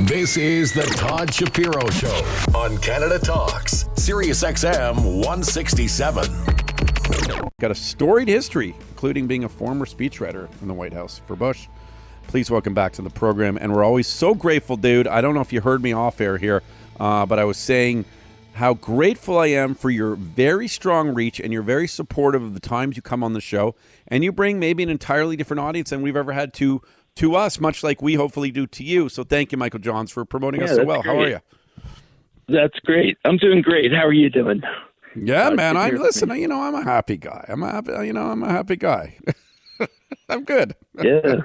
This is the Todd Shapiro Show on Canada Talks, SiriusXM 167. Got a storied history, including being a former speechwriter in the White House for Bush. Please welcome back to the program. And we're always so grateful, dude. I don't know if you heard me off air here, but I was saying how grateful I am for your very strong reach, and you're very supportive of the times you come on the show. And you bring maybe an entirely different audience than we've ever had to us, much like we hopefully do to you. So thank you, Michael Johns, for promoting us so well. Great. How are you? That's great. I'm doing great. How are you doing? Yeah, man. I'm listening. You know, I'm a happy guy. I'm a happy guy. I'm good. Yeah.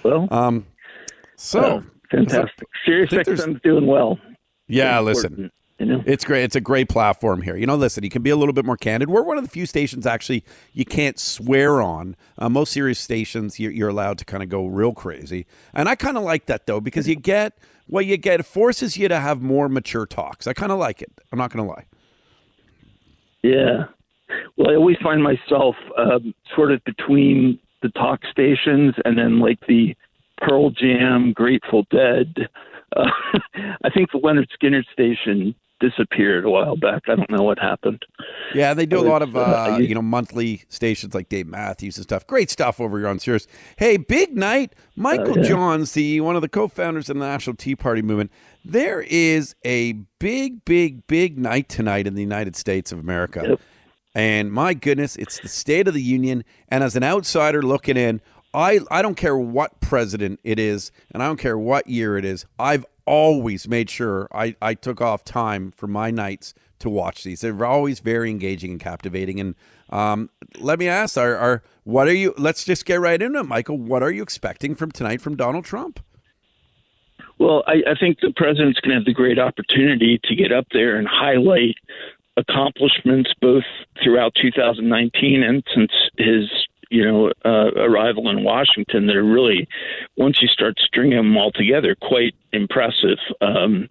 Well. Fantastic. SiriusXM's doing well. Yeah. Listen. You know? It's great. It's a great platform here. You know, listen, you can be a little bit more candid. We're one of the few stations, actually, you can't swear on. Most Sirius stations, you're allowed to kind of go real crazy. And I kind of like that, though, because you get what you get. It forces you to have more mature talks. I kind of like it. I'm not going to lie. Yeah. Well, I always find myself sort of between the talk stations and then like the Pearl Jam, Grateful Dead. I think the Leonard Skinner station disappeared a while back. I don't know what happened. Yeah, they do a lot of monthly stations like Dave Matthews and stuff. Great stuff over here on Sirius. Hey, big night. Michael Johns, one of the co-founders of the National Tea Party movement. There is a big night tonight in the United States of America. Yep. And my goodness, it's the State of the Union. And as an outsider looking in, I don't care what president it is, and I don't care what year it is. I've always made sure I took off time for my nights to watch these. They're always very engaging and captivating. And let me ask, what are you? Let's just get right into it, Michael. What are you expecting from tonight from Donald Trump? Well, I think the president's going to have the great opportunity to get up there and highlight accomplishments both throughout 2019 and since his arrival in Washington. That are really, once you start stringing them all together, quite impressive. And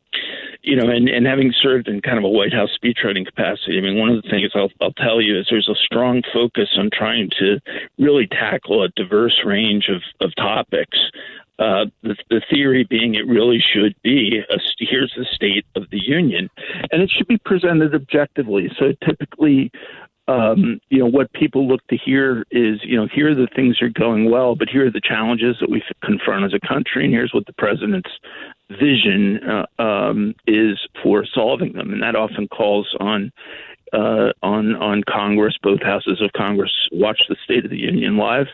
having served in kind of a White House speechwriting capacity, I mean, one of the things I'll tell you is there's a strong focus on trying to really tackle a diverse range of topics. The theory being it really should be here's the State of the Union, and it should be presented objectively. So typically, what people look to hear is, here are the things that are going well, but here are the challenges that we confront as a country, and here's what the president's vision is for solving them. And that often calls on Congress, both houses of Congress, watch the State of the Union live,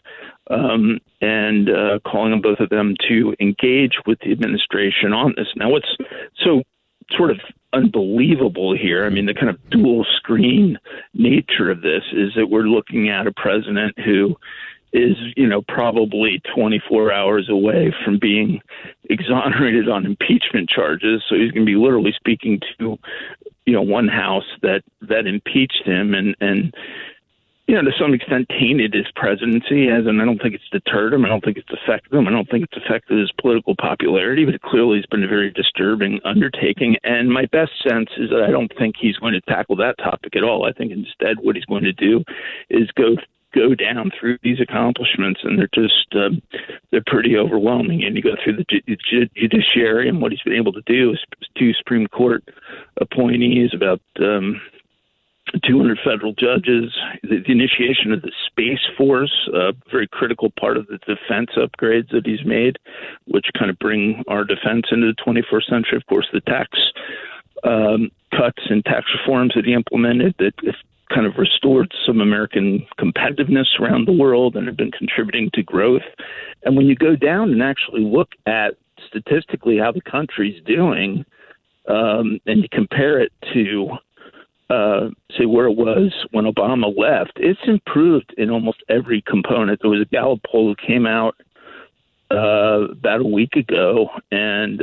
and calling on both of them to engage with the administration on this. Now, what's so sort of unbelievable here, I mean, the kind of dual screen nature of this is that we're looking at a president who is, probably 24 hours away from being exonerated on impeachment charges. So he's going to be literally speaking to, one house that impeached him and to some extent tainted his presidency, and I don't think it's deterred him. I don't think it's affected him. I don't think it's affected his political popularity, but it clearly has been a very disturbing undertaking. And my best sense is that I don't think he's going to tackle that topic at all. I think instead what he's going to do is go down through these accomplishments, and they're pretty overwhelming. And you go through the judiciary and what he's been able to do is 2 Supreme Court appointees, about 200 federal judges, the initiation of the Space Force, a very critical part of the defense upgrades that he's made, which kind of bring our defense into the 21st century. Of course, the tax cuts and tax reforms that he implemented that kind of restored some American competitiveness around the world and have been contributing to growth. And when you go down and actually look at statistically how the country's doing, and you compare it to say where it was when Obama left, it's improved in almost every component. There was a Gallup poll that came out about a week ago, and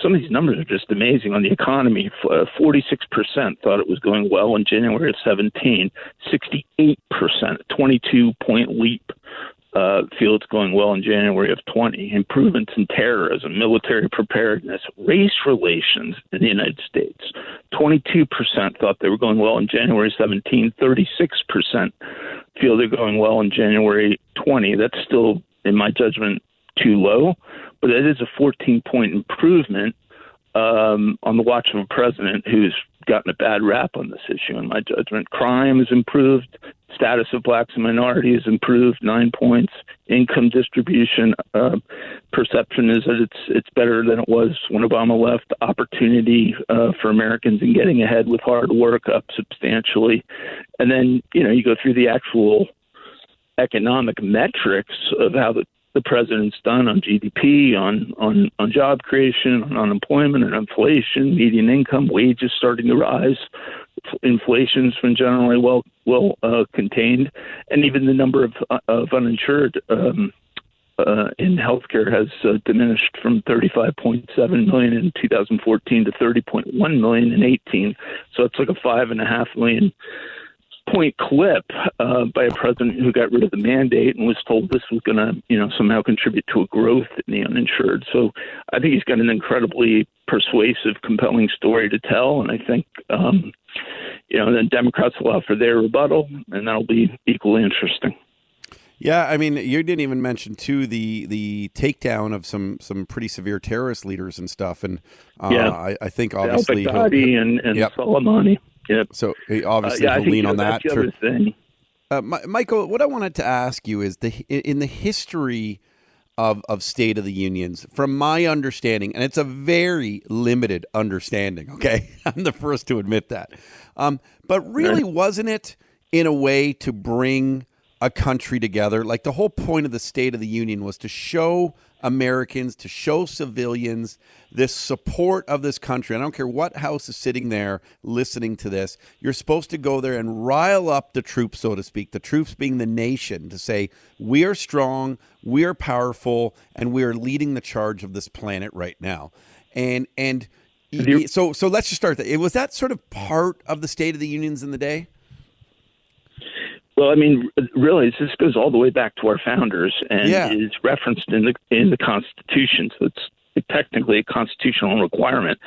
some of these numbers are just amazing. On the economy, 46% thought it was going well in January of 17, 68%, 22-point leap. Feel it's going well in January of 20. Improvements in terrorism, military preparedness, race relations in the United States. 22% thought they were going well in January 17. 36% feel they're going well in January 20. That's still, in my judgment, too low, but it is a 14-point improvement on the watch of a president who's gotten a bad rap on this issue. In my judgment, crime has improved, status of blacks and minorities improved 9 points, income distribution perception is that it's better than it was when Obama left, opportunity for Americans in getting ahead with hard work up substantially. And then, you go through the actual economic metrics of how the president's done on GDP, on job creation, on unemployment and inflation, median income, wages starting to rise. Inflation's been generally well contained, and even the number of uninsured in healthcare has diminished from 35.7 million in 2014 to 30.1 million in 18. So it's like a 5.5 million point clip by a president who got rid of the mandate and was told this was going to, somehow contribute to a growth in the uninsured. So I think he's got an incredibly persuasive, compelling story to tell. And I think, then Democrats will have for their rebuttal, and that'll be equally interesting. Yeah, I mean, you didn't even mention, too, the takedown of some pretty severe terrorist leaders and stuff. And I think obviously al-Baghdadi and Soleimani. Yep. So obviously he'll lean on that. That's the other thing. Michael, what I wanted to ask you is in the history of State of the Unions, from my understanding, and it's a very limited understanding, okay? I'm the first to admit that. But really, wasn't it in a way to bring a country together? Like the whole point of the State of the Union was to show Americans, to show civilians this support of this country. I don't care what house is sitting there listening to this. You're supposed to go there and rile up the troops, so to speak, the troops being the nation, to say, we are strong, we are powerful, and we are leading the charge of this planet right now. And so let's just start there. Was that sort of part of the State of the Unions in the day? Well, I mean, really, this goes all the way back to our founders and is referenced in the Constitution. So it's technically a constitutional requirement.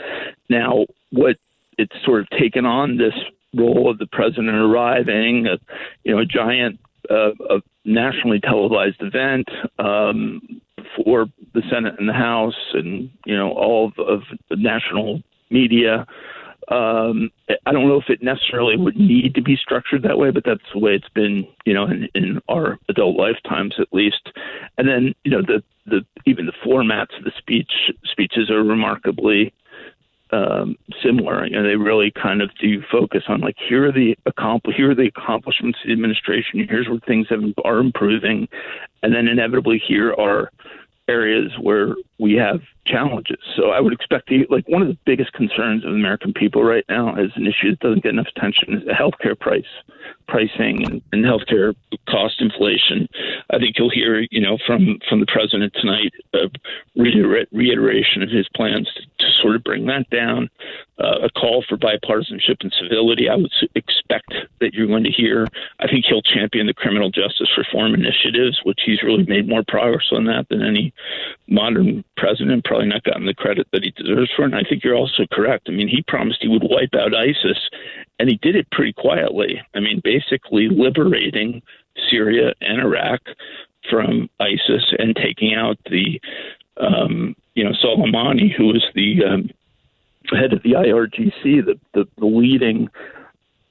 Now, what it's sort of taken on this role of the president arriving, a giant, a nationally televised event for the Senate and the House, and all of the national media. I don't know if it necessarily would need to be structured that way, but that's the way it's been, in our adult lifetimes at least. And then, even the formats of the speeches are remarkably similar. They really kind of do focus on here are the accomplishments of the administration. Here's where things are improving, and then inevitably here are areas where we have challenges. So I would expect one of the biggest concerns of American people right now is an issue that doesn't get enough attention is the healthcare pricing and healthcare cost inflation. I think you'll hear, from the president tonight, a reiteration of his plans to sort of bring that down, a call for bipartisanship and civility. I would expect that you're going to hear. I think he'll champion the criminal justice reform initiatives, which he's really made more progress on that than any modern president, probably not gotten the credit that he deserves for it. And I think you're also correct. I mean, he promised he would wipe out ISIS, and he did it pretty quietly. I mean, basically liberating Syria and Iraq from ISIS and taking out the, Soleimani, who was the head of the IRGC, the leading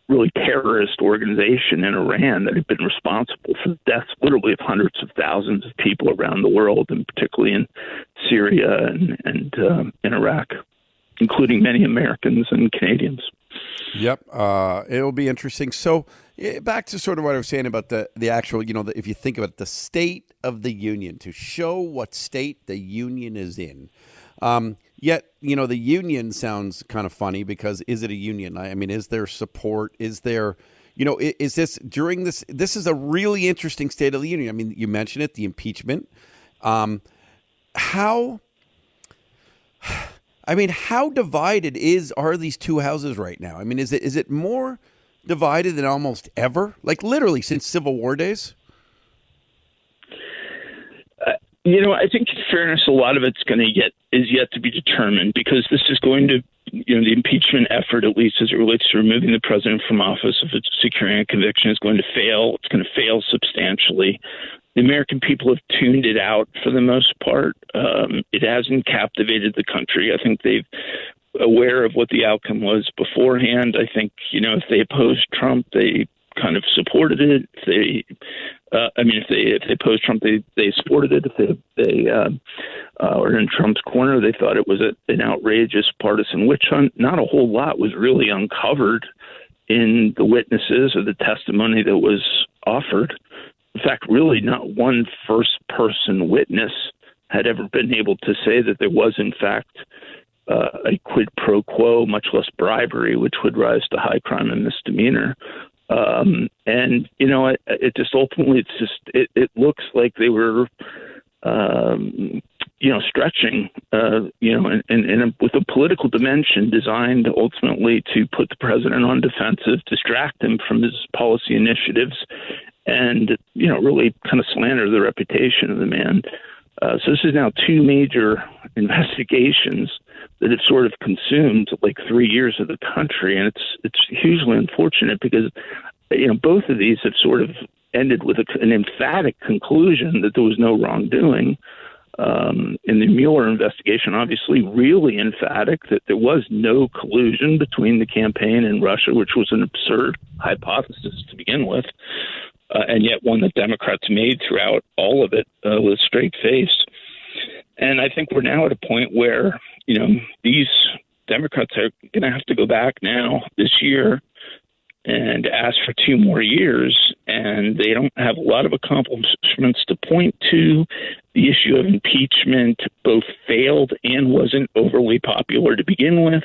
really terrorist organization in Iran that had been responsible for the deaths literally of hundreds of thousands of people around the world, and particularly in Syria and in Iraq, including many Americans and Canadians. Yep. It'll be interesting. So back to sort of what I was saying about the actual, if you think about the State of the Union, to show what state the Union is in. Yet, the union sounds kind of funny because is it a union? I mean, is there support? Is there, is this during this is a really interesting State of the Union. I mean, you mentioned it, the impeachment. How divided are these two houses right now? I mean, is it more divided than almost ever? Like literally since Civil War days? I think in fairness, a lot of it's is yet to be determined, because this is going to, the impeachment effort, at least as it relates to removing the president from office, if it's securing a conviction, is going to fail. It's going to fail substantially. the American people have tuned it out for the most part. It hasn't captivated the country. I think they've aware of what the outcome was beforehand. I think, if they opposed Trump, they kind of supported it. If they opposed Trump, they supported it. If they were in Trump's corner, they thought it was an outrageous partisan witch hunt. Not a whole lot was really uncovered in the witnesses or the testimony that was offered. In fact, really not one first-person witness had ever been able to say that there was, in fact, a quid pro quo, much less bribery, which would rise to high crime and misdemeanor. It just ultimately, it looks like they were, stretching, with a political dimension designed ultimately to put the president on defensive, distract him from his policy initiatives, and, really kind of slander the reputation of the man. So this is now two major investigations that have sort of consumed like 3 years of the country. And it's hugely unfortunate because, both of these have sort of ended with an emphatic conclusion that there was no wrongdoing. In the Mueller investigation, obviously really emphatic that there was no collusion between the campaign and Russia, which was an absurd hypothesis to begin with. And yet one that Democrats made throughout all of it with a straight face. And I think we're now at a point where, these Democrats are going to have to go back now this year and ask for 2 more years. And they don't have a lot of accomplishments to point to. The issue of impeachment both failed and wasn't overly popular to begin with.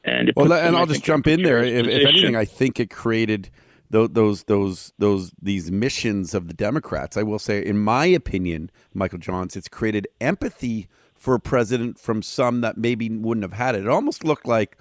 And I'll just jump in there. If anything, I think it created these missions of the Democrats. I will say, in my opinion, Michael Johns, it's created empathy for a president from some that maybe wouldn't have had it. It almost looked like,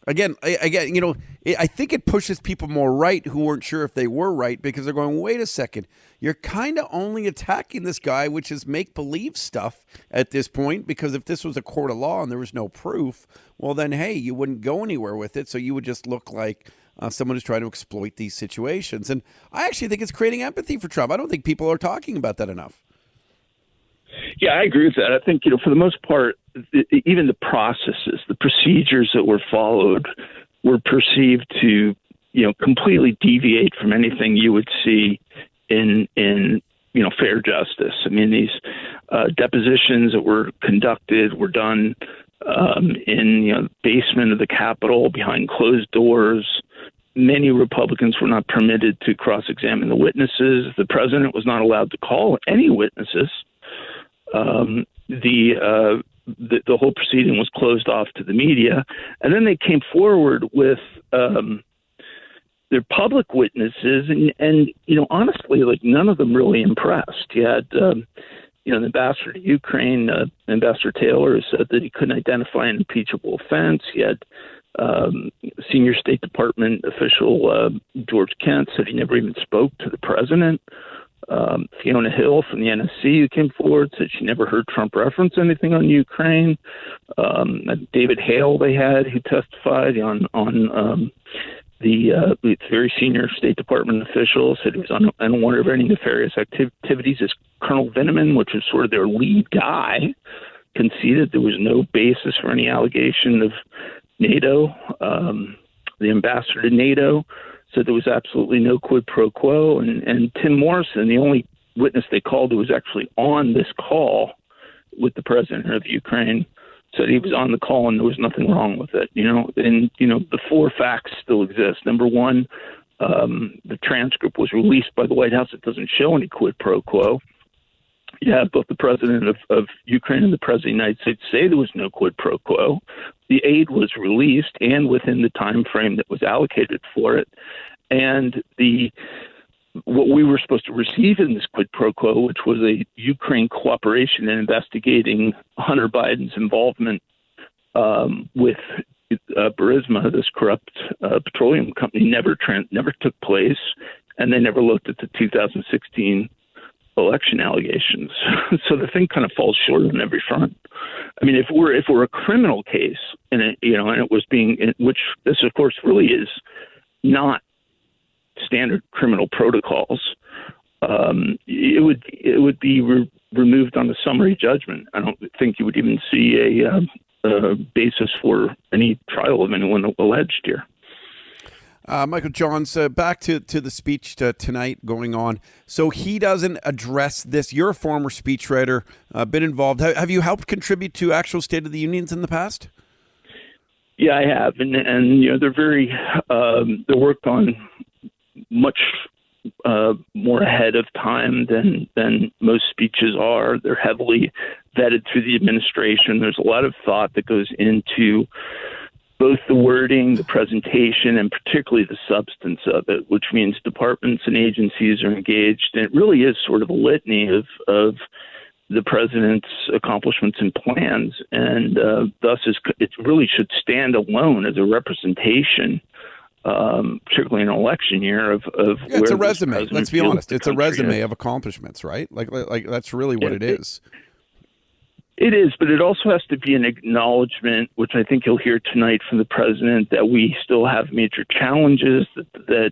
I think it pushes people more right who weren't sure if they were right, because they're going, wait a second, you're kind of only attacking this guy, which is make-believe stuff at this point, because if this was a court of law and there was no proof, well then, hey, you wouldn't go anywhere with it, so you would just look like someone who's trying to exploit these situations. And I actually think it's creating empathy for Trump. I don't think people are talking about that enough. Yeah, I agree with that. I think, for the most part, even the processes, the procedures that were followed were perceived to, completely deviate from anything you would see in fair justice. I mean, these depositions that were conducted were done in the basement of the Capitol behind closed doors. Many Republicans were not permitted to cross-examine the witnesses. The president was not allowed to call any witnesses. The whole proceeding was closed off to the media, and then they came forward with their public witnesses, and honestly, like, none of them really impressed. You had the ambassador to Ukraine, Ambassador Taylor, who said that he couldn't identify an impeachable offense. He had senior State Department official George Kent said he never even spoke to the president. Fiona Hill from the NSC, who came forward, said she never heard Trump reference anything on Ukraine. David Hale they had, who testified on the very senior State Department official, said he was unaware of any nefarious activities. As Colonel Veneman, which was sort of their lead guy, conceded there was no basis for any allegation of NATO. The ambassador to NATO said there was absolutely no quid pro quo. And Tim Morrison, the only witness they called who was actually on this call with the president of Ukraine, said he was on the call and there was nothing wrong with it. The 4 facts still exist. Number one, the transcript was released by the White House. It doesn't show any quid pro quo. You have both the president of Ukraine and the president of the United States say there was no quid pro quo. The aid was released and within the time frame that was allocated for it. And what we were supposed to receive in this quid pro quo, which was a Ukraine cooperation in investigating Hunter Biden's involvement with Burisma, this corrupt petroleum company, never took place, and they never looked at the 2016 election allegations. So the thing kind of falls short on every front. I mean, if we're a criminal case, and it was which this of course really is not standard criminal protocols, it would be removed on a summary judgment. I don't think you would even see a basis for any trial of anyone alleged here. Michael Johns, back to the speech tonight going on. So he doesn't address this. You're a former speechwriter, been involved. Have you helped contribute to actual State of the Unions in the past? Yeah, I have, and they're very they're worked on much more ahead of time than most speeches are. They're heavily vetted through the administration. There's a lot of thought that goes into both the wording, the presentation, and particularly the substance of it, which means departments and agencies are engaged. And it really is sort of a litany of the president's accomplishments and plans. And thus, it really should stand alone as a representation, particularly in an election year of where it's a resume. Let's be honest. It's a resume of accomplishments, right? Like that's really what it is. It is, but it also has to be an acknowledgement, which I think you'll hear tonight from the president, that we still have major challenges that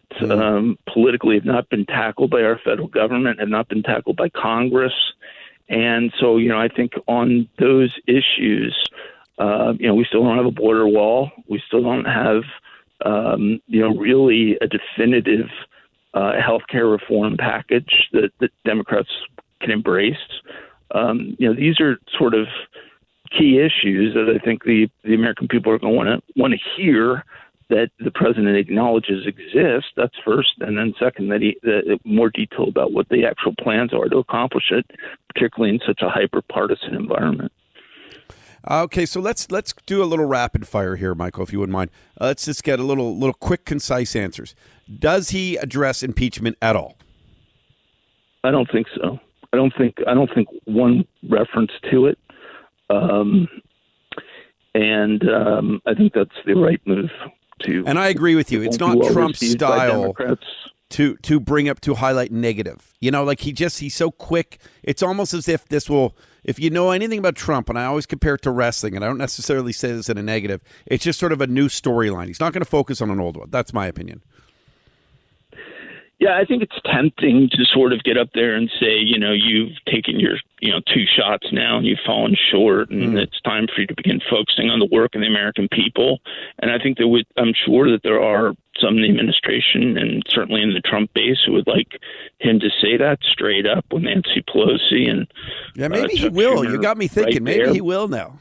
politically have not been tackled by our federal government, have not been tackled by Congress. And so, I think on those issues, we still don't have a border wall. We still don't have, really a definitive healthcare reform package that Democrats can embrace. These are sort of key issues that I think the American people are going to want to hear that the president acknowledges exist. That's first, and then second, that more detail about what the actual plans are to accomplish it, particularly in such a hyper-partisan environment. Okay, so let's do a little rapid fire here, Michael, if you wouldn't mind. Let's just get a little quick, concise answers. Does he address impeachment at all? I don't think so. I don't think one reference to it, and I think that's the right move to. And I agree with you. It's not Trump's style to bring up to highlight negative. He's so quick. It's almost as if if you know anything about Trump, and I always compare it to wrestling, and I don't necessarily say this in a negative. It's just sort of a new storyline. He's not going to focus on an old one. That's my opinion. Yeah, I think it's tempting to sort of get up there and say, you've taken your, 2 shots now and you've fallen short, and it's time for you to begin focusing on the work of the American people. And I think I'm sure that there are some in the administration and certainly in the Trump base who would like him to say that straight up with Nancy Pelosi and maybe he will. Schumer, you got me thinking. Right maybe he will now.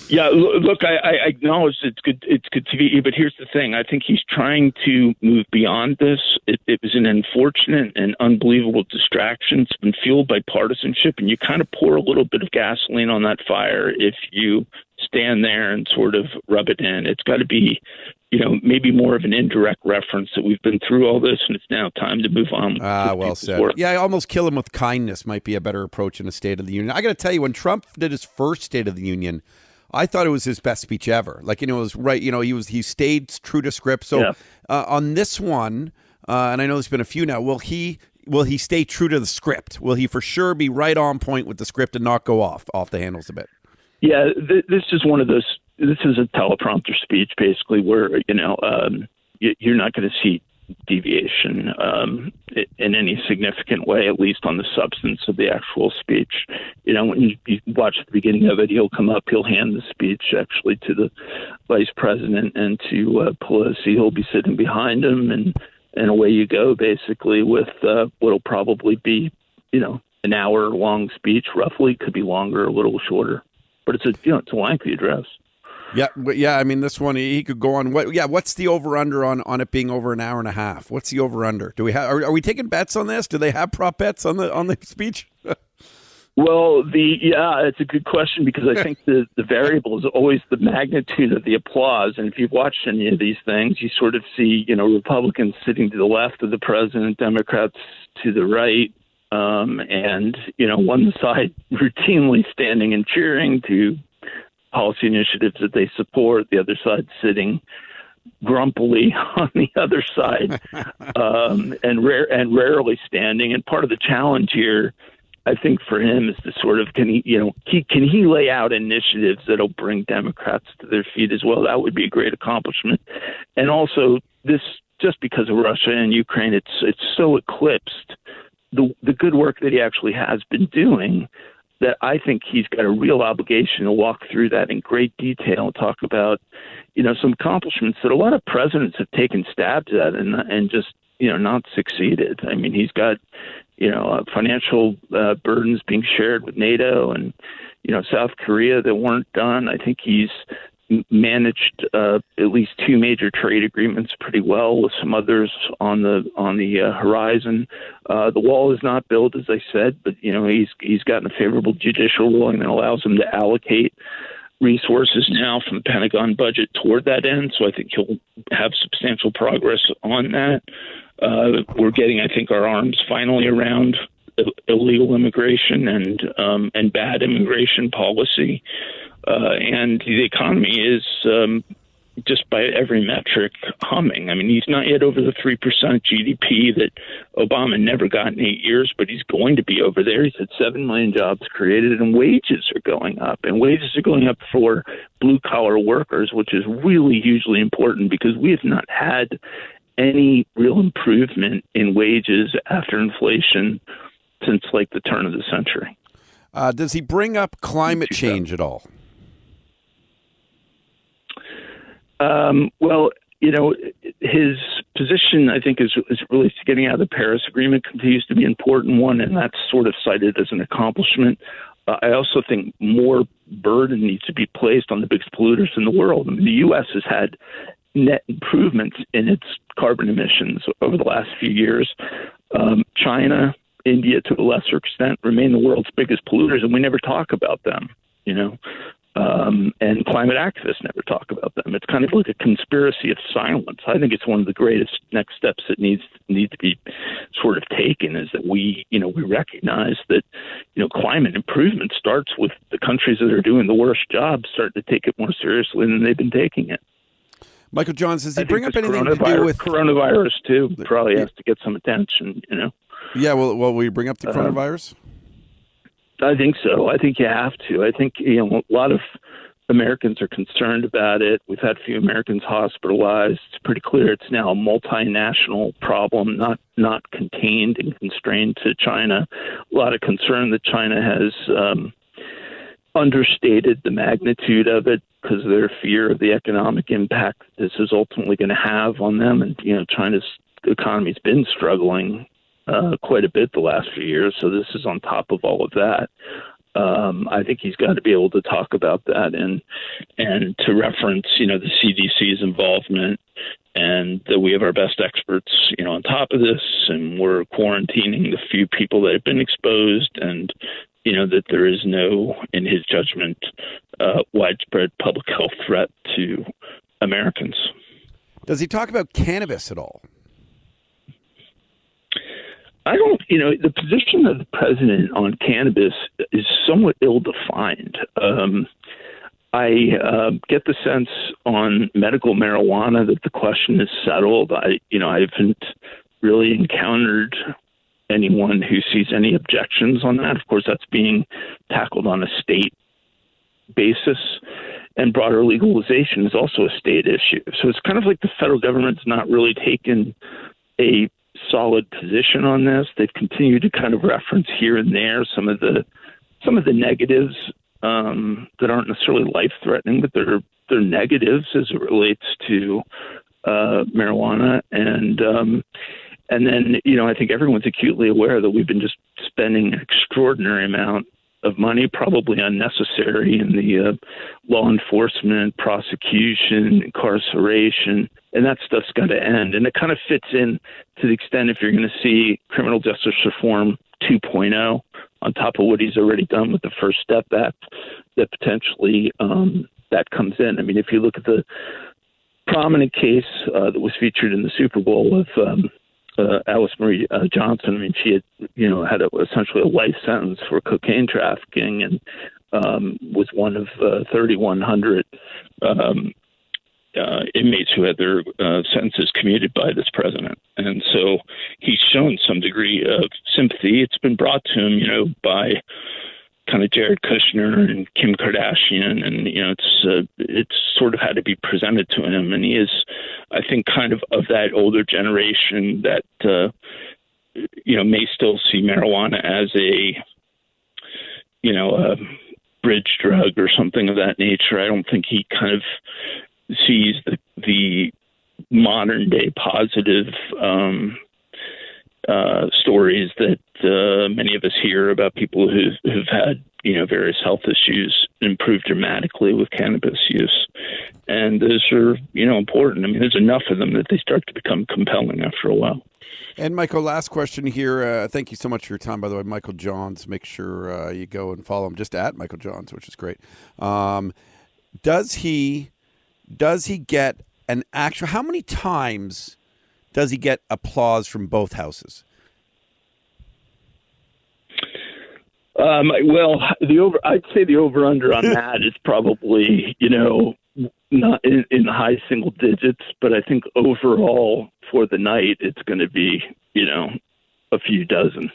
Yeah, look, I acknowledge it's good. It's good TV, but here's the thing. I think he's trying to move beyond this. It was an unfortunate and unbelievable distraction. It's been fueled by partisanship, and you kind of pour a little bit of gasoline on that fire if you stand there and sort of rub it in. It's got to be, maybe more of an indirect reference that we've been through all this and it's now time to move on. Well said. Work. Yeah, almost kill him with kindness might be a better approach in a State of the Union. I got to tell you, when Trump did his first State of the Union, I thought it was his best speech ever. It was right. He stayed true to script. So on this one, and I know there's been a few now, will he stay true to the script? Will he for sure be right on point with the script and not go off the handles a bit? Yeah, this is one of those. This is a teleprompter speech, basically, where you're not going to see deviation in any significant way, at least on the substance of the actual speech. When you watch the beginning of it, he'll come up, he'll hand the speech actually to the vice president and to Pelosi. He'll be sitting behind him, and away you go, basically, with what'll probably be, an hour-long speech, roughly. Could be longer, a little shorter. But it's a lengthy address. Yeah. I mean, this one he could go on. What's the over/under on it being over an hour and a half? What's the over/under? Do we have? Are we taking bets on this? Do they have prop bets on the speech? Well, it's a good question because I think the variable is always the magnitude of the applause. And if you've watched any of these things, you sort of see Republicans sitting to the left of the president, Democrats to the right. And one side routinely standing and cheering to policy initiatives that they support, the other side sitting grumpily on the other side, and rarely standing. And part of the challenge here, I think, for him is to sort of can he lay out initiatives that'll bring Democrats to their feet as well? That would be a great accomplishment. And also, this just because of Russia and Ukraine, it's so eclipsed the good work that he actually has been doing, that I think he's got a real obligation to walk through that in great detail and talk about, some accomplishments that a lot of presidents have taken stabs at and just, not succeeded. I mean, he's got, financial burdens being shared with NATO and, South Korea that weren't done. I think he's managed at least two major trade agreements pretty well, with some others on the horizon. The wall is not built, as I said, but he's gotten a favorable judicial ruling that allows him to allocate resources now from the Pentagon budget toward that end. So I think he'll have substantial progress on that. We're getting, I think, our arms finally around illegal immigration and bad immigration policy. And the economy is just by every metric humming. I mean, he's not yet over the 3% GDP that Obama never got in 8 years, but he's going to be over there. He's had 7 million jobs created, and wages are going up. And wages are going up for blue-collar workers, which is really hugely important because we have not had any real improvement in wages after inflation since like the turn of the century. Does he bring up climate change at all? Well, his position, I think, is really getting out of the Paris Agreement continues to be an important one, and that's sort of cited as an accomplishment. I also think more burden needs to be placed on the biggest polluters in the world. I mean, the U.S. has had net improvements in its carbon emissions over the last few years. China, India, to a lesser extent, remain the world's biggest polluters, and we never talk about them, and climate activists never talk about them. It's kind of like a conspiracy of silence. I think it's one of the greatest next steps that need to be sort of taken, is that we recognize that, climate improvement starts with the countries that are doing the worst job starting to take it more seriously than they've been taking it. Michael Johns, does he bring up anything to do with coronavirus too? Probably has to get some attention, Yeah, well, will you bring up the coronavirus? I think so. I think you have to. I think, a lot of Americans are concerned about it. We've had a few Americans hospitalized. It's pretty clear it's now a multinational problem, not contained and constrained to China. A lot of concern that China has understated the magnitude of it because of their fear of the economic impact this is ultimately going to have on them. And, China's economy's been struggling quite a bit the last few years, so this is on top of all of that. I think he's got to be able to talk about that and to reference, the CDC's involvement, and that we have our best experts, on top of this, and we're quarantining the few people that have been exposed, and that there is no, in his judgment, widespread public health threat to Americans. Does he talk about cannabis at all? I don't, the position of the president on cannabis is somewhat ill-defined. I get the sense on medical marijuana that the question is settled. I haven't really encountered anyone who sees any objections on that. Of course, that's being tackled on a state basis, and broader legalization is also a state issue. So it's kind of like the federal government's not really taken a solid position on this. They've continued to kind of reference here and there some of the negatives that aren't necessarily life-threatening, but they're negatives as it relates to marijuana. And then, I think everyone's acutely aware that we've been just spending an extraordinary amount of money, probably unnecessary, in the law enforcement, prosecution, incarceration, and that stuff's got to end. And it kind of fits in to the extent if you're going to see criminal justice reform 2.0 on top of what he's already done with the First Step Act, that potentially that comes in. I mean, if you look at the prominent case that was featured in the Super Bowl with Alice Marie Johnson. I mean, she had, had essentially a life sentence for cocaine trafficking, and was one of 3,100 inmates who had their sentences commuted by this president. And so he's shown some degree of sympathy. It's been brought to him, by kind of Jared Kushner and Kim Kardashian, and it's sort of had to be presented to him, and he is, I think, kind of that older generation that may still see marijuana as a bridge drug or something of that nature. I don't think he kind of sees the modern day positive stories that many of us hear about people who've had various health issues improve dramatically with cannabis use, and those are important. I mean, there's enough of them that they start to become compelling after a while. And Michael, last question here. Thank you so much for your time, by the way. Michael Johns, make sure you go and follow him just at Michael Johns, which is great. Does he get an actual? How many times does he get applause from both houses? Well, I'd say the over-under on that is probably, not in the high single digits, but I think overall for the night, it's going to be, a few dozen.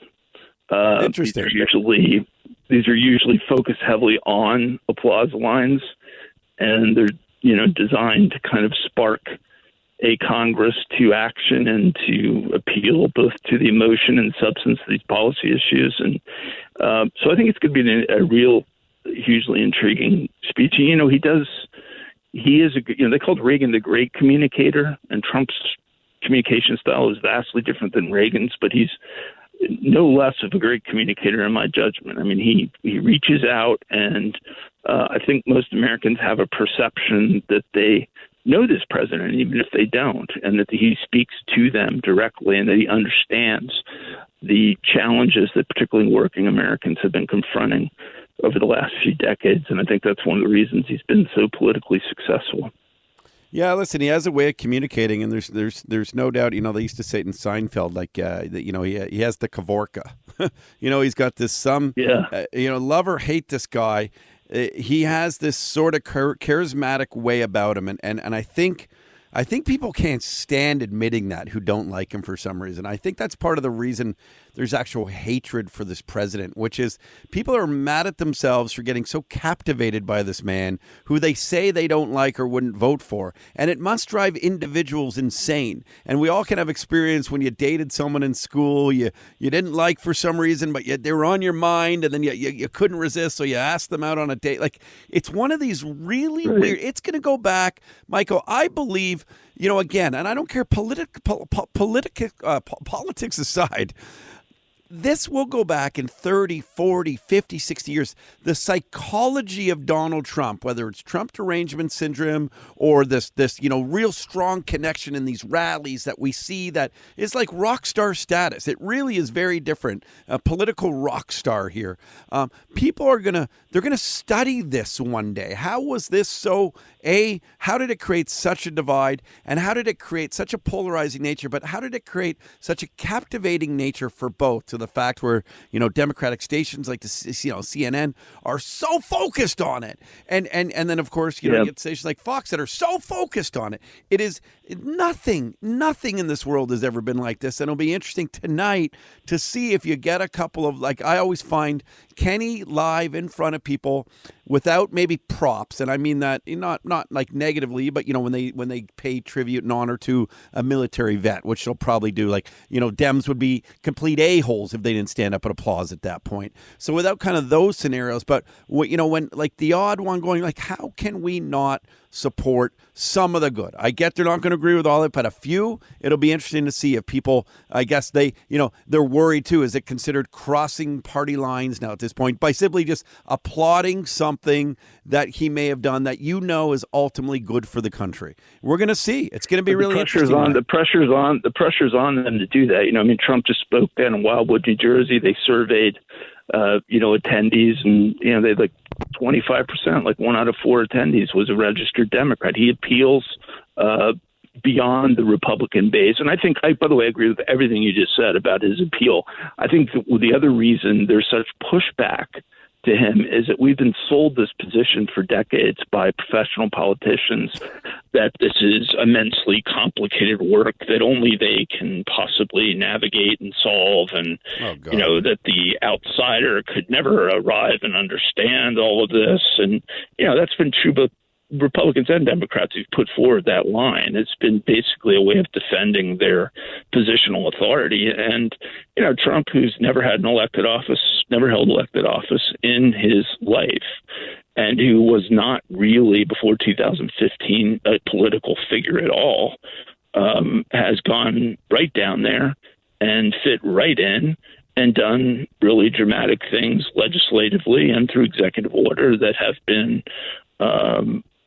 Interesting. These are usually focused heavily on applause lines, and they're, designed to kind of spark a Congress to action and to appeal both to the emotion and substance of these policy issues. And so I think it's going to be a real, hugely intriguing speech. He is they called Reagan the great communicator, and Trump's communication style is vastly different than Reagan's, but he's no less of a great communicator in my judgment. I mean, he reaches out, and I think most Americans have a perception that they know this president, even if they don't, and that he speaks to them directly, and that he understands the challenges that particularly working Americans have been confronting over the last few decades. And I think that's one of the reasons he's been so politically successful. Yeah, listen, he has a way of communicating, and there's no doubt. They used to say it in Seinfeld, like he has the Kavorka. He's got this love or hate this guy. He has this sort of charismatic way about him, and I think people can't stand admitting that, who don't like him for some reason. I think that's part of the reason there's actual hatred for this president, which is people are mad at themselves for getting so captivated by this man who they say they don't like or wouldn't vote for. And it must drive individuals insane. And we all can have experience when you dated someone in school you didn't like for some reason, but they were on your mind, and then you couldn't resist, so you asked them out on a date. Like, it's one of these really weird, it's going to go back, Michael, I believe, again, and I don't care politics aside, this will go back in 30, 40, 50, 60 years. The psychology of Donald Trump, whether it's Trump derangement syndrome or this real strong connection in these rallies that we see, that is like rock star status. It really is very different. A political rock star here. People are they're gonna study this one day. How was this so? How did it create such a divide, and how did it create such a polarizing nature? But how did it create such a captivating nature for both? To the fact where Democratic stations like the CNN are so focused on it, and then of course you get stations like Fox that are so focused on it. It is nothing in this world has ever been like this, and it'll be interesting tonight to see if you get a couple of, like, I always find Kenny live in front of people without maybe props, and I mean that not like negatively, but when they pay tribute and honor to a military vet, which they'll probably do, like Dems would be complete a-holes if they didn't stand up and applause at that point. So without kind of those scenarios, but when like the odd one going, like, how can we not support some of the good? I get they're not going to agree with all of it, but a few, it'll be interesting to see if people, I guess they're worried too. Is it considered crossing party lines now at this point by simply just applauding something that he may have done that is ultimately good for the country? We're going to see. It's going to be really interesting. The pressure's on them to do that. Trump just spoke down in Wildwood, New Jersey. They surveyed attendees, and they like 25%, like 1 out of 4 attendees was a registered Democrat. He appeals beyond the Republican base, and I think, by the way, I agree with everything you just said about his appeal. I think the other reason there's such pushback to him is that we've been sold this position for decades by professional politicians that this is immensely complicated work that only they can possibly navigate and solve, and that the outsider could never arrive and understand all of this. And that's been true both Republicans and Democrats who've put forward that line. It's been basically a way of defending their positional authority. And, Trump, who's never held elected office in his life, and who was not really, before 2015, a political figure at all, has gone right down there and fit right in and done really dramatic things legislatively and through executive order that have been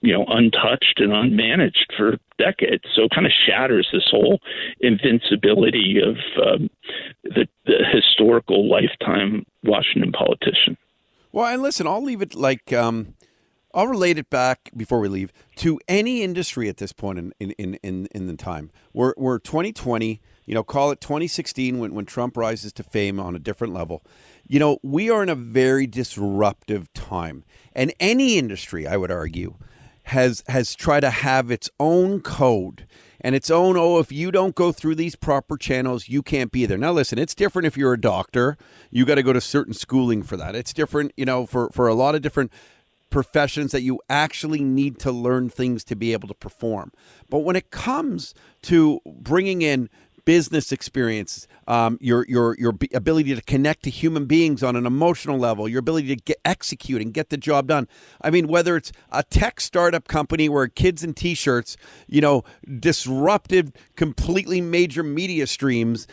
untouched and unmanaged for decades. So it kind of shatters this whole invincibility of the historical lifetime Washington politician. Well, and listen, I'll leave it I'll relate it back before we leave to any industry at this point in the time. We're 2020, call it 2016 when Trump rises to fame on a different level. We are in a very disruptive time, and any industry, I would argue, has tried to have its own code and its own, if you don't go through these proper channels, you can't be there. Now, listen, it's different if you're a doctor. You got to go to certain schooling for that. It's different, for a lot of different professions that you actually need to learn things to be able to perform. But when it comes to bringing in business experience, your ability to connect to human beings on an emotional level, your ability to execute and get the job done. I mean, whether it's a tech startup company where kids in T-shirts, disrupted completely major media streams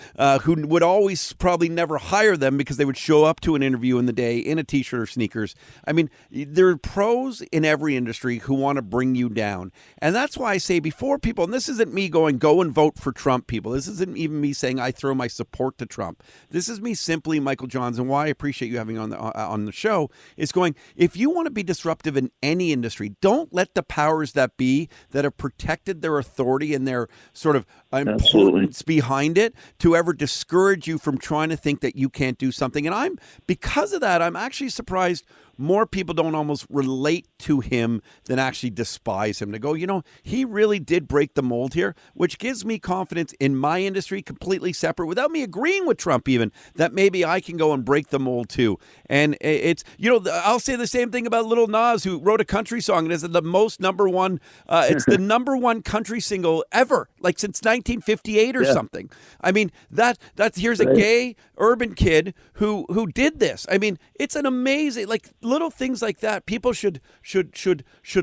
who would always probably never hire them because they would show up to an interview in the day in a T-shirt or sneakers. I mean, there are pros in every industry who want to bring you down. And that's why I say before people, and this isn't me going, go and vote for Trump, people. This isn't even me saying I throw my support to Trump. This is me simply, Michael Johns, and why I appreciate you having on the show, is going, if you want to be disruptive in any industry, don't let the powers that be that have protected their authority and their sort of importance behind it to ever discourage you from trying to think that you can't do something. And because of that, I'm actually surprised more people don't almost relate to him than actually despise him. To go, he really did break the mold here, which gives me confidence in my industry, completely separate, without me agreeing with Trump even, that maybe I can go and break the mold too. And it's, I'll say the same thing about Lil Nas, who wrote a country song and is the most number one, it's the number one country single ever, like since 1958 or something. I mean, here's a gay urban kid who did this. I mean, it's an amazing, little things like that. People should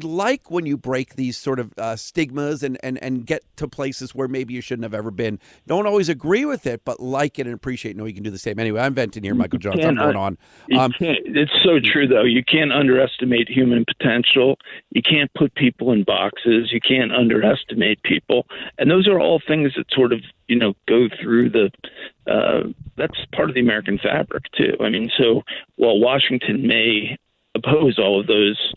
like when you break these sort of stigmas and get to places where maybe you shouldn't have ever been. Don't always agree with it, but like it and appreciate it. No, you can do the same. Anyway, I'm venting here, Michael Johns. I'm going on. It's so true, though. You can't underestimate human potential. You can't put people in boxes. You can't underestimate people. And those are all things that sort of, go through that's part of the American fabric, too. I mean, so while Washington may oppose all of those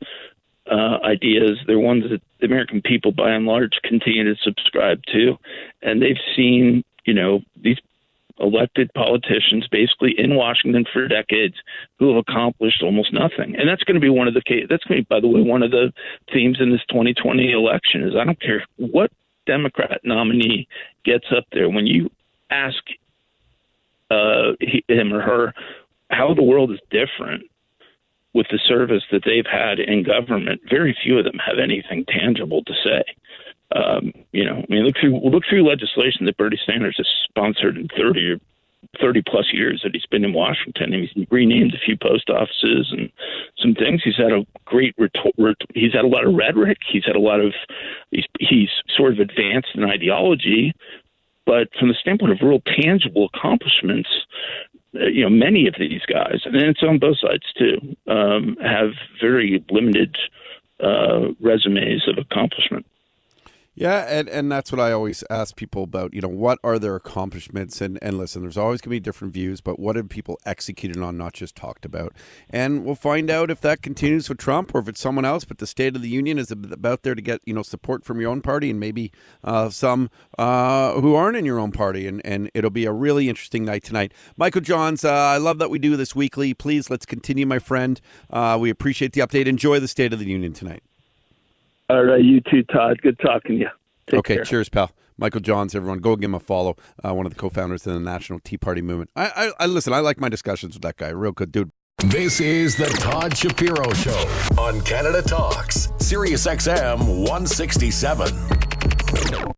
ideas, they're ones that the American people, by and large, continue to subscribe to. And they've seen, these elected politicians basically in Washington for decades who have accomplished almost nothing. And that's going to be that's going to be, by the way, one of the themes in this 2020 election is I don't care what Democrat nominee gets up there. When you ask him or her how the world is different with the service that they've had in government, very few of them have anything tangible to say. Look through legislation that Bernie Sanders has sponsored in 30 plus years that he's been in Washington. And he's renamed a few post offices and some things. He's had a great he's had a lot of rhetoric. He's sort of advanced in ideology, but from the standpoint of real tangible accomplishments, many of these guys, and it's on both sides too, have very limited resumes of accomplishment. Yeah, and that's what I always ask people about, what are their accomplishments? And listen, there's always going to be different views, but what have people executed on, not just talked about? And we'll find out if that continues with Trump or if it's someone else, but the State of the Union is about there to get, support from your own party and maybe some who aren't in your own party. And it'll be a really interesting night tonight. Michael Johns, I love that we do this weekly. Please, let's continue, my friend. We appreciate the update. Enjoy the State of the Union tonight. All right, you too, Todd. Good talking to you. Take care. Cheers, pal. Michael Johns, everyone, go give him a follow. One of the co-founders of the National Tea Party movement. I listen. I like my discussions with that guy. Real good dude. This is the Todd Shapiro Show on Canada Talks, SiriusXM 167.